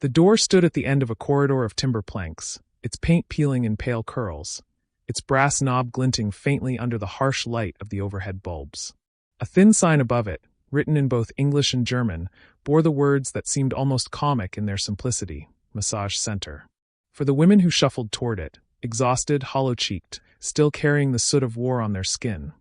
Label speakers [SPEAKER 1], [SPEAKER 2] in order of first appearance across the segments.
[SPEAKER 1] The door stood at the end of a corridor of timber planks, its paint peeling in pale curls, its brass knob glinting faintly under the harsh light of the overhead bulbs. A thin sign above it, written in both English and German, bore the words that seemed almost comic in their simplicity: Massage Center. For the women who shuffled toward it, exhausted, hollow-cheeked, still carrying the soot of war on their skin,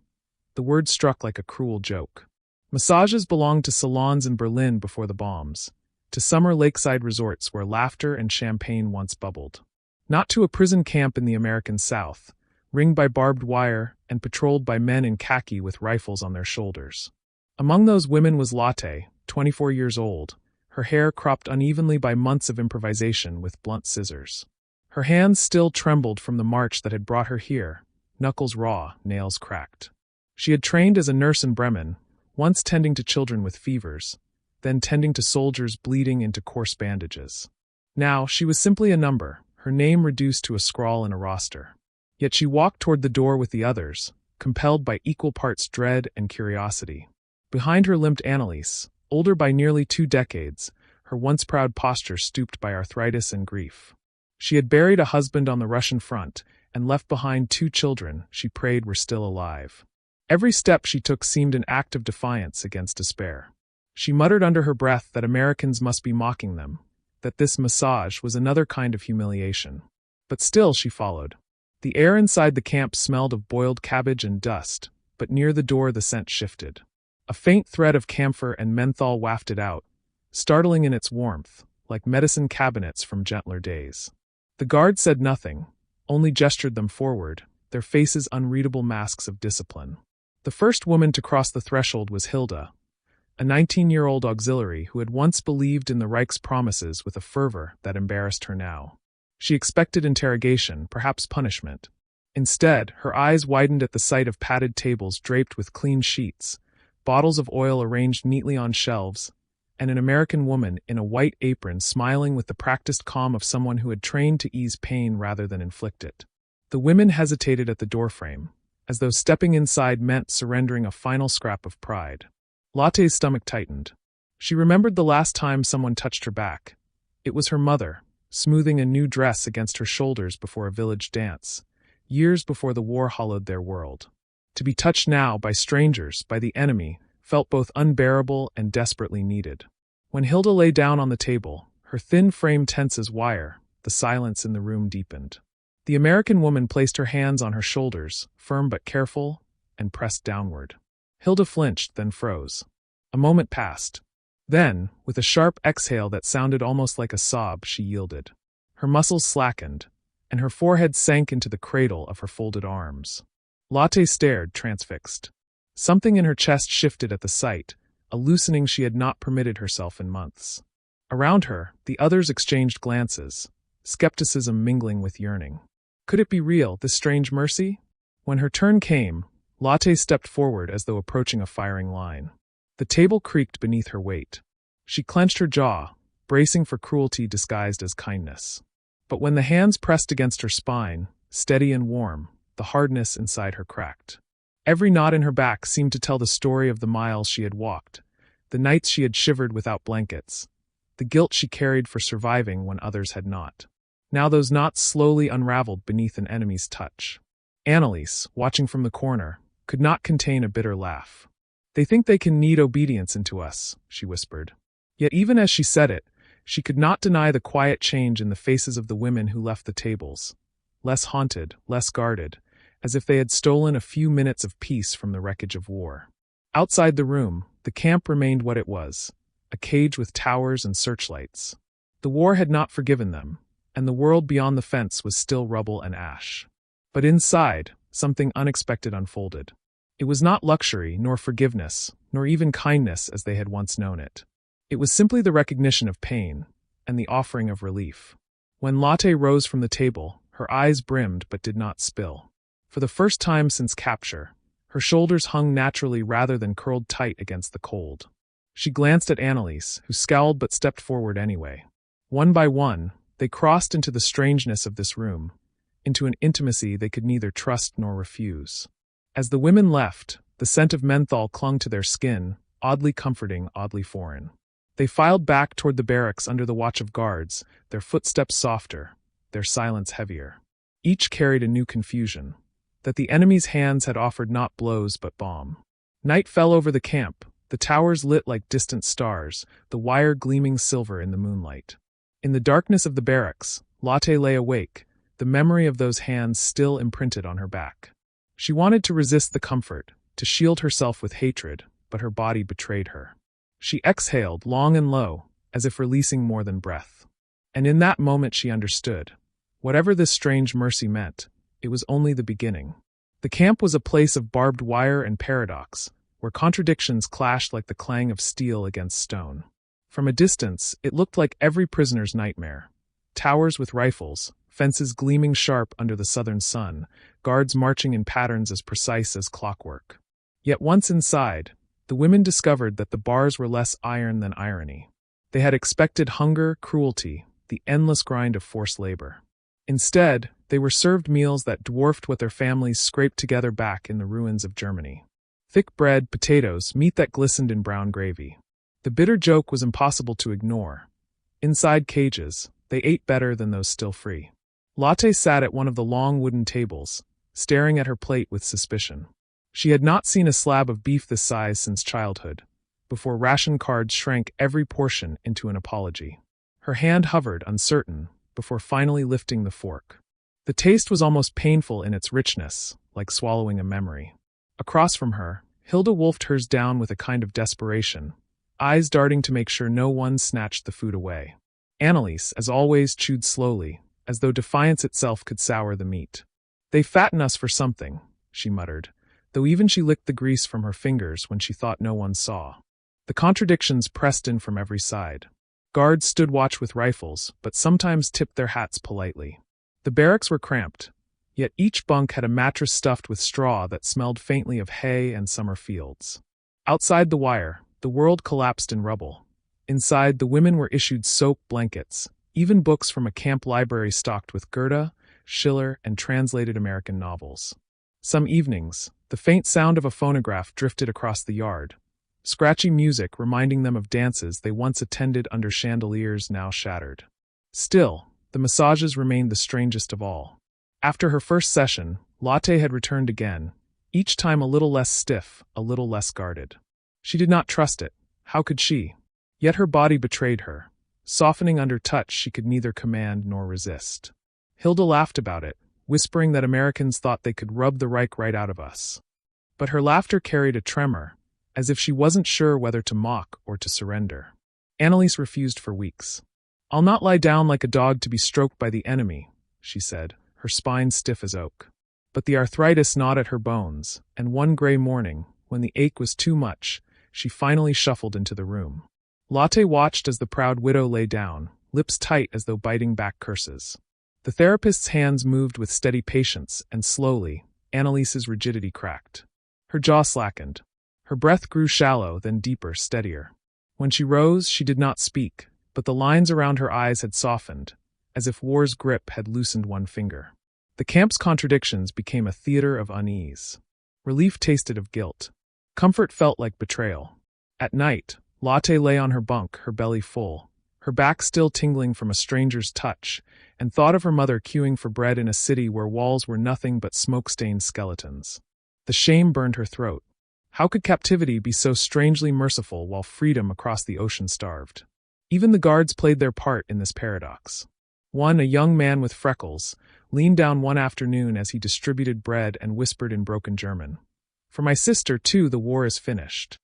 [SPEAKER 1] the words struck like a cruel joke. Massages belonged to salons in Berlin before the bombs, to summer lakeside resorts where laughter and champagne once bubbled. Not to a prison camp in the American South, ringed by barbed wire and patrolled by men in khaki with rifles on their shoulders. Among those women was Lotte, 24 years old, her hair cropped unevenly by months of improvisation with blunt scissors. Her hands still trembled from the march that had brought her here, knuckles raw, nails cracked. She had trained as a nurse in Bremen, once tending to children with fevers, then tending to soldiers bleeding into coarse bandages. Now, she was simply a number, her name reduced to a scrawl in a roster. Yet she walked toward the door with the others, compelled by equal parts dread and curiosity. Behind her limped Anneliese, older by nearly 2 decades, her once proud posture stooped by arthritis and grief. She had buried a husband on the Russian front and left behind 2 children she prayed were still alive. Every step she took seemed an act of defiance against despair. She muttered under her breath that Americans must be mocking them, that this massage was another kind of humiliation. But still she followed. The air inside the camp smelled of boiled cabbage and dust, but near the door the scent shifted. A faint thread of camphor and menthol wafted out, startling in its warmth, like medicine cabinets from gentler days. The guard said nothing, only gestured them forward, their faces unreadable masks of discipline. The first woman to cross the threshold was Hilda, a 19-year-old auxiliary who had once believed in the Reich's promises with a fervor that embarrassed her now. She expected interrogation, perhaps punishment. Instead, her eyes widened at the sight of padded tables draped with clean sheets, bottles of oil arranged neatly on shelves, and an American woman in a white apron smiling with the practiced calm of someone who had trained to ease pain rather than inflict it. The women hesitated at the doorframe, as though stepping inside meant surrendering a final scrap of pride. Lotte's stomach tightened. She remembered the last time someone touched her back. It was her mother, smoothing a new dress against her shoulders before a village dance, years before the war hollowed their world. To be touched now by strangers, by the enemy, felt both unbearable and desperately needed. When Hilda lay down on the table, her thin frame tense as wire, the silence in the room deepened. The American woman placed her hands on her shoulders, firm but careful, and pressed downward. Hilda flinched, then froze. A moment passed. Then, with a sharp exhale that sounded almost like a sob, she yielded. Her muscles slackened, and her forehead sank into the cradle of her folded arms. Lotte stared, transfixed. Something in her chest shifted at the sight, a loosening she had not permitted herself in months. Around her, the others exchanged glances, skepticism mingling with yearning. Could it be real, this strange mercy? When her turn came, Lotte stepped forward as though approaching a firing line. The table creaked beneath her weight. She clenched her jaw, bracing for cruelty disguised as kindness. But when the hands pressed against her spine, steady and warm, the hardness inside her cracked. Every knot in her back seemed to tell the story of the miles she had walked, the nights she had shivered without blankets, the guilt she carried for surviving when others had not. Now those knots slowly unraveled beneath an enemy's touch. Anneliese, watching from the corner, could not contain a bitter laugh. "They think they can knead obedience into us," she whispered. Yet even as she said it, she could not deny the quiet change in the faces of the women who left the tables, less haunted, less guarded, as if they had stolen a few minutes of peace from the wreckage of war. Outside the room, the camp remained what it was, a cage with towers and searchlights. The war had not forgiven them, and the world beyond the fence was still rubble and ash. But inside, something unexpected unfolded. It was not luxury, nor forgiveness, nor even kindness as they had once known it. It was simply the recognition of pain, and the offering of relief. When Lotte rose from the table, her eyes brimmed but did not spill. For the first time since capture, her shoulders hung naturally rather than curled tight against the cold. She glanced at Anneliese, who scowled but stepped forward anyway. One by one, they crossed into the strangeness of this room, into an intimacy they could neither trust nor refuse. As the women left, the scent of menthol clung to their skin, oddly comforting, oddly foreign. They filed back toward the barracks under the watch of guards, their footsteps softer, their silence heavier. Each carried a new confusion, that the enemy's hands had offered not blows but balm. Night fell over the camp, the towers lit like distant stars, the wire gleaming silver in the moonlight. In the darkness of the barracks, Lotte lay awake, the memory of those hands still imprinted on her back. She wanted to resist the comfort, to shield herself with hatred, but her body betrayed her. She exhaled long and low, as if releasing more than breath. And in that moment she understood. Whatever this strange mercy meant, it was only the beginning. The camp was a place of barbed wire and paradox, where contradictions clashed like the clang of steel against stone. From a distance, it looked like every prisoner's nightmare. Towers with rifles, fences gleaming sharp under the southern sun, guards marching in patterns as precise as clockwork. Yet once inside, the women discovered that the bars were less iron than irony. They had expected hunger, cruelty, the endless grind of forced labor. Instead, they were served meals that dwarfed what their families scraped together back in the ruins of Germany. Thick bread, potatoes, meat that glistened in brown gravy. The bitter joke was impossible to ignore. Inside cages, they ate better than those still free. Lotte sat at one of the long wooden tables, staring at her plate with suspicion. She had not seen a slab of beef this size since childhood, before ration cards shrank every portion into an apology. Her hand hovered, uncertain, before finally lifting the fork. The taste was almost painful in its richness, like swallowing a memory. Across from her, Hilda wolfed hers down with a kind of desperation, eyes darting to make sure no one snatched the food away. Anneliese, as always, chewed slowly, as though defiance itself could sour the meat. "They fatten us for something," she muttered, though even she licked the grease from her fingers when she thought no one saw. The contradictions pressed in from every side. Guards stood watch with rifles, but sometimes tipped their hats politely. The barracks were cramped, yet each bunk had a mattress stuffed with straw that smelled faintly of hay and summer fields. Outside the wire, the world collapsed in rubble. Inside, the women were issued soap blankets, even books from a camp library stocked with Goethe, Schiller, and translated American novels. Some evenings, the faint sound of a phonograph drifted across the yard, scratchy music reminding them of dances they once attended under chandeliers now shattered. Still, the massages remained the strangest of all. After her first session, Lotte had returned again, each time a little less stiff, a little less guarded. She did not trust it. How could she? Yet her body betrayed her, softening under touch she could neither command nor resist. Hilda laughed about it, whispering that Americans thought they could rub the Reich right out of us. But her laughter carried a tremor, as if she wasn't sure whether to mock or to surrender. Anneliese refused for weeks. "I'll not lie down like a dog to be stroked by the enemy," she said, her spine stiff as oak. But the arthritis gnawed at her bones, and one gray morning, when the ache was too much, she finally shuffled into the room. Lotte watched as the proud widow lay down, lips tight as though biting back curses. The therapist's hands moved with steady patience, and slowly, Anneliese's rigidity cracked. Her jaw slackened. Her breath grew shallow, then deeper, steadier. When she rose, she did not speak, but the lines around her eyes had softened, as if war's grip had loosened one finger. The camp's contradictions became a theater of unease. Relief tasted of guilt. Comfort felt like betrayal. At night, Lotte lay on her bunk, her belly full, her back still tingling from a stranger's touch, and thought of her mother queuing for bread in a city where walls were nothing but smoke-stained skeletons. The shame burned her throat. How could captivity be so strangely merciful while freedom across the ocean starved? Even the guards played their part in this paradox. One, a young man with freckles, leaned down one afternoon as he distributed bread and whispered in broken German, "For my sister, too, the war is finished."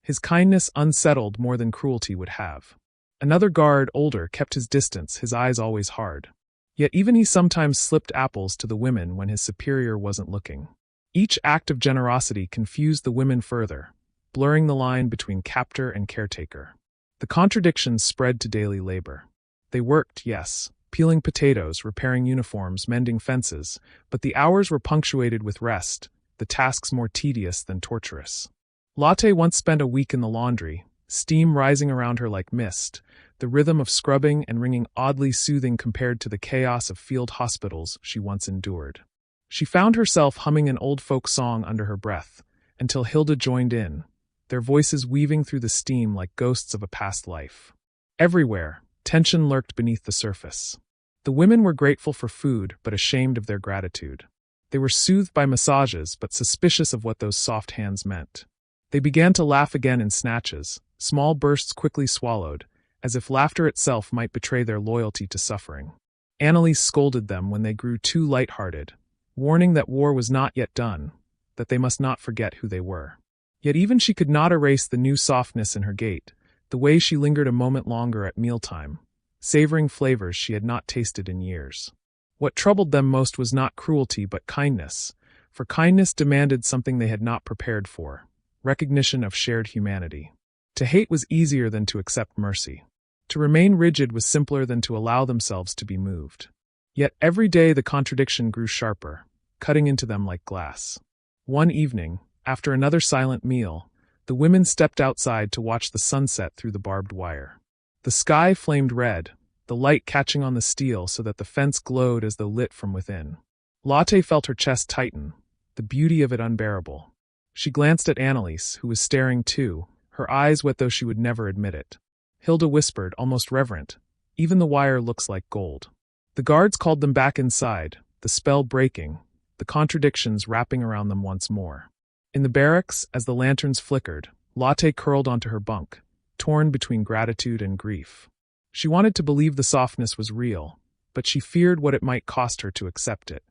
[SPEAKER 1] His kindness unsettled more than cruelty would have. Another guard, older, kept his distance, his eyes always hard. Yet even he sometimes slipped apples to the women when his superior wasn't looking. Each act of generosity confused the women further, blurring the line between captor and caretaker. The contradictions spread to daily labor. They worked, yes, peeling potatoes, repairing uniforms, mending fences, but the hours were punctuated with rest, the tasks more tedious than torturous. Lotte once spent a week in the laundry, steam rising around her like mist, the rhythm of scrubbing and wringing oddly soothing compared to the chaos of field hospitals she once endured. She found herself humming an old folk song under her breath, until Hilda joined in, their voices weaving through the steam like ghosts of a past life. Everywhere, tension lurked beneath the surface. The women were grateful for food, but ashamed of their gratitude. They were soothed by massages, but suspicious of what those soft hands meant. They began to laugh again in snatches, small bursts quickly swallowed, as if laughter itself might betray their loyalty to suffering. Annalise scolded them when they grew too light-hearted, warning that war was not yet done, that they must not forget who they were. Yet even she could not erase the new softness in her gait, the way she lingered a moment longer at mealtime, savoring flavors she had not tasted in years. What troubled them most was not cruelty but kindness, for kindness demanded something they had not prepared for, recognition of shared humanity. To hate was easier than to accept mercy. To remain rigid was simpler than to allow themselves to be moved. Yet every day the contradiction grew sharper, cutting into them like glass. One evening, after another silent meal, the women stepped outside to watch the sunset through the barbed wire. The sky flamed red, the light catching on the steel so that the fence glowed as though lit from within. Lotte felt her chest tighten, the beauty of it unbearable. She glanced at Annalise, who was staring too, her eyes wet though she would never admit it. Hilda whispered, almost reverent, "Even the wire looks like gold." The guards called them back inside, the spell breaking, the contradictions wrapping around them once more. In the barracks, as the lanterns flickered, Lotte curled onto her bunk, torn between gratitude and grief. She wanted to believe the softness was real, but she feared what it might cost her to accept it.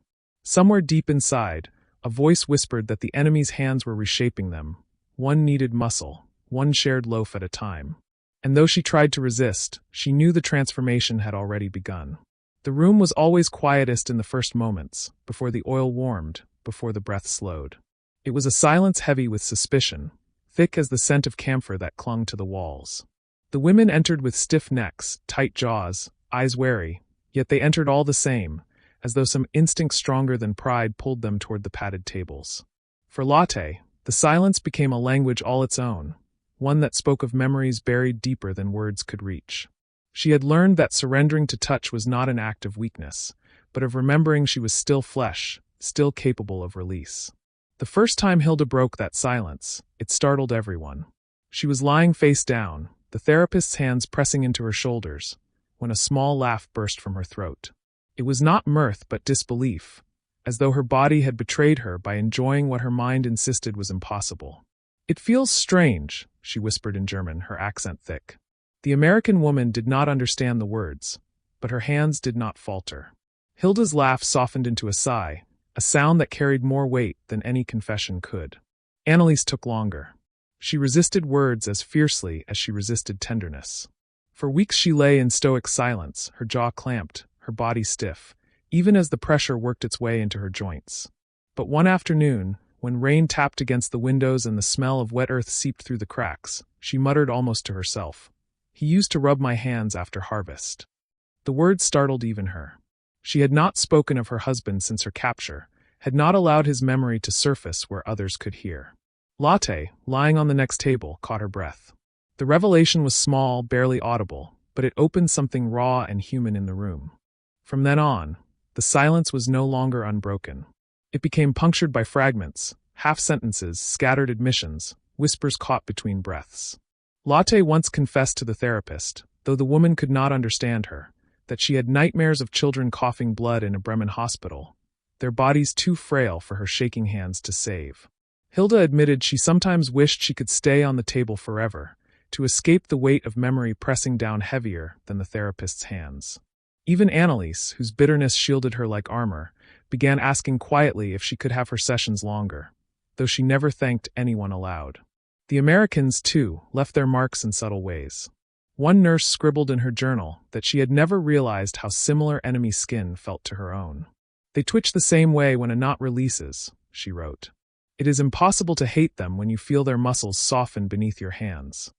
[SPEAKER 1] Somewhere deep inside, a voice whispered that the enemy's hands were reshaping them, one kneaded muscle, one shared loaf at a time. And though she tried to resist, she knew the transformation had already begun. The room was always quietest in the first moments, before the oil warmed, before the breath slowed. It was a silence heavy with suspicion, thick as the scent of camphor that clung to the walls. The women entered with stiff necks, tight jaws, eyes wary, yet they entered all the same, as though some instinct stronger than pride pulled them toward the padded tables. For Lotte, the silence became a language all its own, one that spoke of memories buried deeper than words could reach. She had learned that surrendering to touch was not an act of weakness, but of remembering she was still flesh, still capable of release. The first time Hilda broke that silence, it startled everyone. She was lying face down, the therapist's hands pressing into her shoulders, when a small laugh burst from her throat. It was not mirth but disbelief, as though her body had betrayed her by enjoying what her mind insisted was impossible. "It feels strange," she whispered in German, her accent thick. The American woman did not understand the words, but her hands did not falter. Hilda's laugh softened into a sigh, a sound that carried more weight than any confession could. Annalise took longer. She resisted words as fiercely as she resisted tenderness. For weeks she lay in stoic silence, her jaw clamped, her body stiff, even as the pressure worked its way into her joints. But one afternoon, when rain tapped against the windows and the smell of wet earth seeped through the cracks, she muttered almost to herself, "He used to rub my hands after harvest." The words startled even her. She had not spoken of her husband since her capture, had not allowed his memory to surface where others could hear. Lotte, lying on the next table, caught her breath. The revelation was small, barely audible, but it opened something raw and human in the room. From then on, the silence was no longer unbroken. It became punctured by fragments, half-sentences, scattered admissions, whispers caught between breaths. Lotte once confessed to the therapist, though the woman could not understand her, that she had nightmares of children coughing blood in a Bremen hospital, their bodies too frail for her shaking hands to save. Hilda admitted she sometimes wished she could stay on the table forever, to escape the weight of memory pressing down heavier than the therapist's hands. Even Annalise, whose bitterness shielded her like armor, began asking quietly if she could have her sessions longer, though she never thanked anyone aloud. The Americans, too, left their marks in subtle ways. One nurse scribbled in her journal that she had never realized how similar enemy skin felt to her own. "They twitch the same way when a knot releases," she wrote. "It is impossible to hate them when you feel their muscles soften beneath your hands."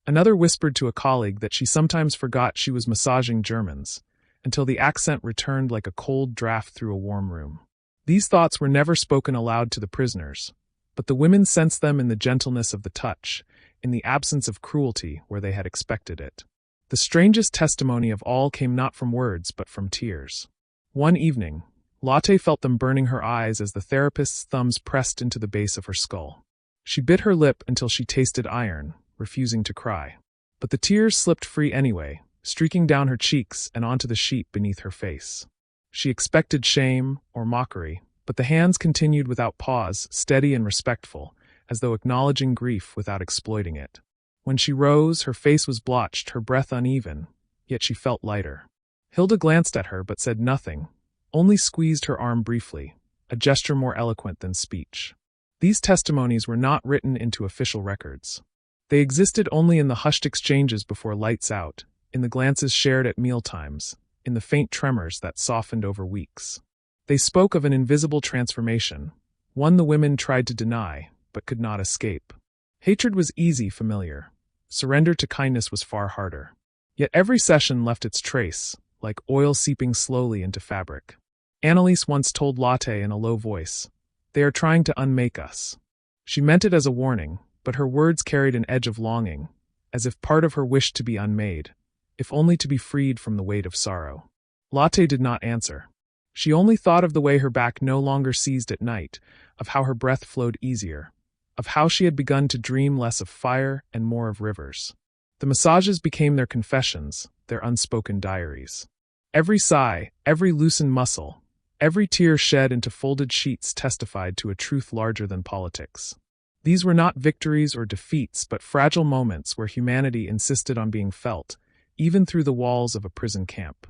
[SPEAKER 1] Another whispered to a colleague that she sometimes forgot she was massaging Germans, until the accent returned like a cold draft through a warm room. These thoughts were never spoken aloud to the prisoners, but the women sensed them in the gentleness of the touch, in the absence of cruelty where they had expected it. The strangest testimony of all came not from words but from tears. One evening, Lotte felt them burning her eyes as the therapist's thumbs pressed into the base of her skull. She bit her lip until she tasted iron, refusing to cry. But the tears slipped free anyway, streaking down her cheeks and onto the sheet beneath her face. She expected shame or mockery, but the hands continued without pause, steady and respectful, as though acknowledging grief without exploiting it. When she rose, her face was blotched, her breath uneven, yet she felt lighter. Hilda glanced at her but said nothing, only squeezed her arm briefly, a gesture more eloquent than speech. These testimonies were not written into official records. They existed only in the hushed exchanges before lights out, in the glances shared at mealtimes, in the faint tremors that softened over weeks. They spoke of an invisible transformation, one the women tried to deny, but could not escape. Hatred was easy, familiar. Surrender to kindness was far harder. Yet every session left its trace, like oil seeping slowly into fabric. Annalise once told Lotte in a low voice, "They are trying to unmake us." She meant it as a warning, but her words carried an edge of longing, as if part of her wished to be unmade, if only to be freed from the weight of sorrow. Lotte did not answer. She only thought of the way her back no longer seized at night, of how her breath flowed easier, of how she had begun to dream less of fire and more of rivers. The massages became their confessions, their unspoken diaries. Every sigh, every loosened muscle, every tear shed into folded sheets testified to a truth larger than politics. These were not victories or defeats, but fragile moments where humanity insisted on being felt, even through the walls of a prison camp.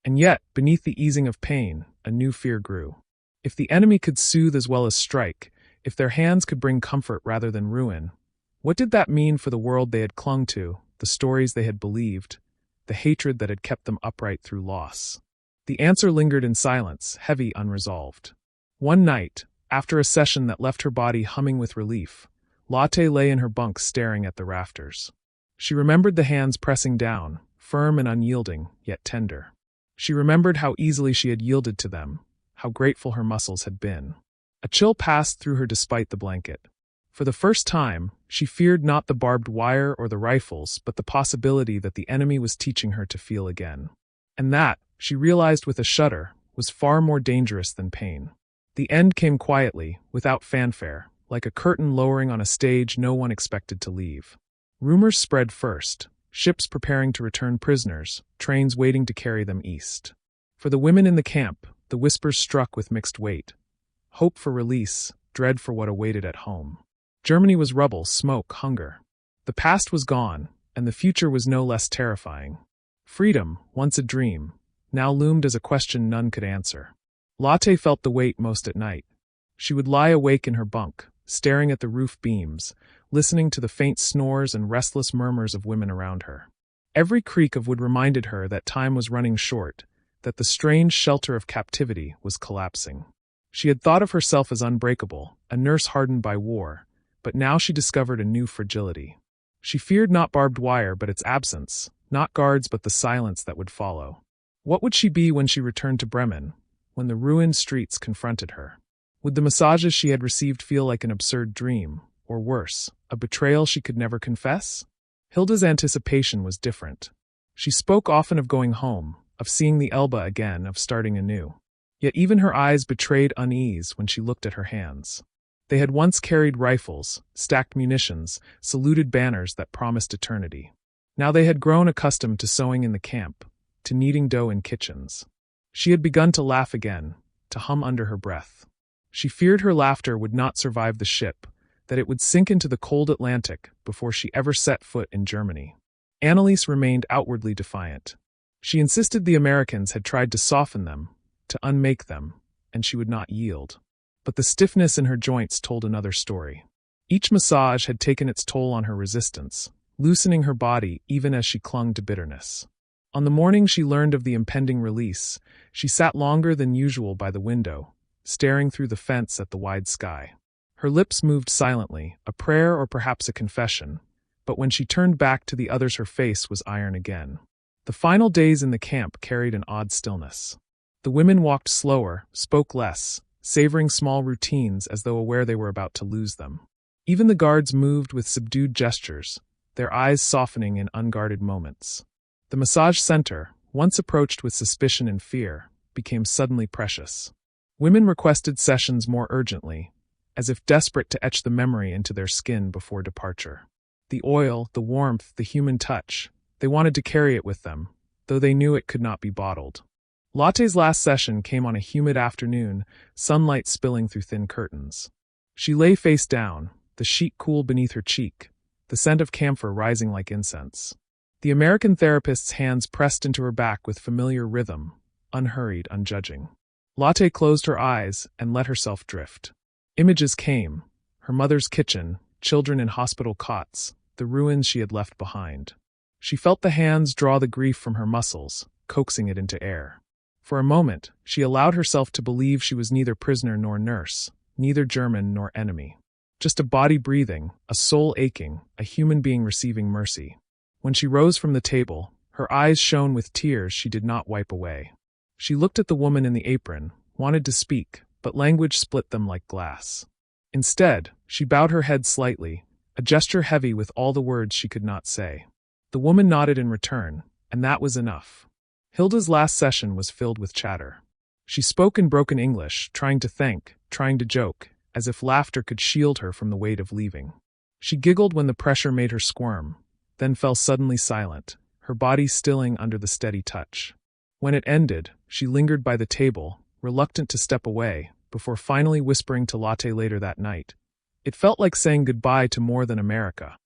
[SPEAKER 1] And yet, beneath the easing of pain, a new fear grew. If the enemy could soothe as well as strike, if their hands could bring comfort rather than ruin, what did that mean for the world they had clung to, the stories they had believed, the hatred that had kept them upright through loss? The answer lingered in silence, heavy, unresolved. One night, after a session that left her body humming with relief, Lotte lay in her bunk staring at the rafters. She remembered the hands pressing down, firm and unyielding, yet tender. She remembered how easily she had yielded to them, how grateful her muscles had been. A chill passed through her despite the blanket. For the first time, she feared not the barbed wire or the rifles, but the possibility that the enemy was teaching her to feel again. And that, she realized with a shudder, was far more dangerous than pain. The end came quietly, without fanfare, like a curtain lowering on a stage no one expected to leave. Rumors spread first, ships preparing to return prisoners, trains waiting to carry them east. For the women in the camp, the whispers struck with mixed weight. Hope for release, dread for what awaited at home. Germany was rubble, smoke, hunger. The past was gone, and the future was no less terrifying. Freedom, once a dream, now loomed as a question none could answer. Lotte felt the weight most at night. She would lie awake in her bunk, staring at the roof beams, listening to the faint snores and restless murmurs of women around her. Every creak of wood reminded her that time was running short, that the strange shelter of captivity was collapsing. She had thought of herself as unbreakable, a nurse hardened by war, but now she discovered a new fragility. She feared not barbed wire but its absence, not guards but the silence that would follow. What would she be when she returned to Bremen, when the ruined streets confronted her? Would the massages she had received feel like an absurd dream, or worse, a betrayal she could never confess? Hilda's anticipation was different. She spoke often of going home, of seeing the Elbe again, of starting anew. Yet even her eyes betrayed unease when she looked at her hands. They had once carried rifles, stacked munitions, saluted banners that promised eternity. Now they had grown accustomed to sewing in the camp, to kneading dough in kitchens. She had begun to laugh again, to hum under her breath. She feared her laughter would not survive the ship, that it would sink into the cold Atlantic before she ever set foot in Germany. Annalise remained outwardly defiant. She insisted the Americans had tried to soften them, to unmake them, and she would not yield. But the stiffness in her joints told another story. Each massage had taken its toll on her resistance, loosening her body even as she clung to bitterness. On the morning she learned of the impending release, she sat longer than usual by the window, staring through the fence at the wide sky. Her lips moved silently, a prayer or perhaps a confession, but when she turned back to the others her face was iron again. The final days in the camp carried an odd stillness. The women walked slower, spoke less, savoring small routines as though aware they were about to lose them. Even the guards moved with subdued gestures, their eyes softening in unguarded moments. The massage center, once approached with suspicion and fear, became suddenly precious. Women requested sessions more urgently, as if desperate to etch the memory into their skin before departure. The oil, the warmth, the human touch, they wanted to carry it with them, though they knew it could not be bottled. Latte's last session came on a humid afternoon, sunlight spilling through thin curtains. She lay face down, the sheet cool beneath her cheek, the scent of camphor rising like incense. The American therapist's hands pressed into her back with familiar rhythm, unhurried, unjudging. Latte closed her eyes and let herself drift. Images came: her mother's kitchen, children in hospital cots, the ruins she had left behind. She felt the hands draw the grief from her muscles, coaxing it into air. For a moment, she allowed herself to believe she was neither prisoner nor nurse, neither German nor enemy. Just a body breathing, a soul aching, a human being receiving mercy. When she rose from the table, her eyes shone with tears she did not wipe away. She looked at the woman in the apron, wanted to speak, but language split them like glass. Instead, she bowed her head slightly, a gesture heavy with all the words she could not say. The woman nodded in return, and that was enough. Hilda's last session was filled with chatter. She spoke in broken English, trying to thank, trying to joke, as if laughter could shield her from the weight of leaving. She giggled when the pressure made her squirm, then fell suddenly silent, her body stilling under the steady touch. When it ended, she lingered by the table, reluctant to step away, before finally whispering to Latte later that night. It felt like saying goodbye to more than America.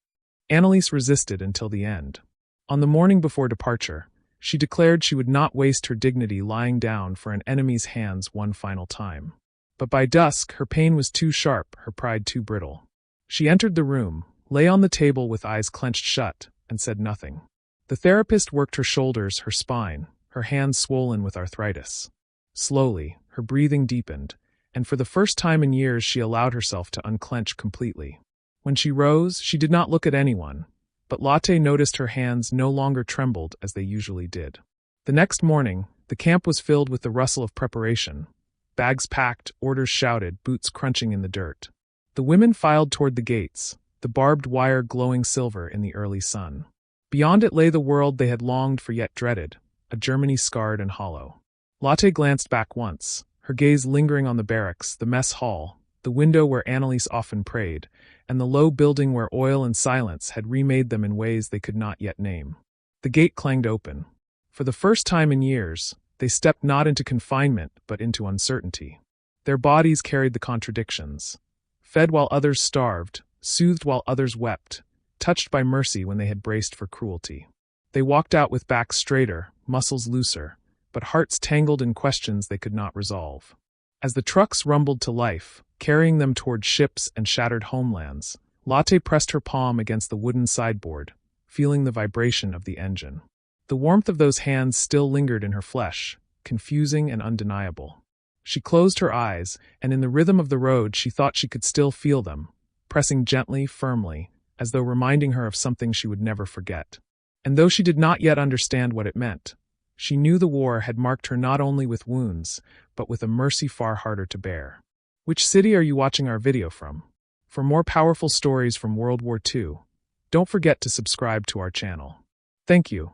[SPEAKER 1] Annalise resisted until the end. On the morning before departure, she declared she would not waste her dignity lying down for an enemy's hands one final time. But by dusk, her pain was too sharp, her pride too brittle. She entered the room, lay on the table with eyes clenched shut, and said nothing. The therapist worked her shoulders, her spine, her hands swollen with arthritis. Slowly, her breathing deepened, and for the first time in years she allowed herself to unclench completely. When she rose, she did not look at anyone, but Latte noticed her hands no longer trembled as they usually did. The next morning, the camp was filled with the rustle of preparation. Bags packed, orders shouted, boots crunching in the dirt. The women filed toward the gates, the barbed wire glowing silver in the early sun. Beyond it lay the world they had longed for yet dreaded, a Germany scarred and hollow. Latte glanced back once, her gaze lingering on the barracks, the mess hall, the window where Annalise often prayed, and the low building where oil and silence had remade them in ways they could not yet name. The gate clanged open. For the first time in years, they stepped not into confinement but into uncertainty. Their bodies carried the contradictions. Fed while others starved, soothed while others wept, touched by mercy when they had braced for cruelty. They walked out with backs straighter, muscles looser, but hearts tangled in questions they could not resolve. As the trucks rumbled to life, carrying them toward ships and shattered homelands, Latte pressed her palm against the wooden sideboard, feeling the vibration of the engine. The warmth of those hands still lingered in her flesh, confusing and undeniable. She closed her eyes, and in the rhythm of the road she thought she could still feel them, pressing gently, firmly, as though reminding her of something she would never forget. And though she did not yet understand what it meant, she knew the war had marked her not only with wounds, but with a mercy far harder to bear. Which city are you watching our video from? For more powerful stories from World War II, don't forget to subscribe to our channel. Thank you.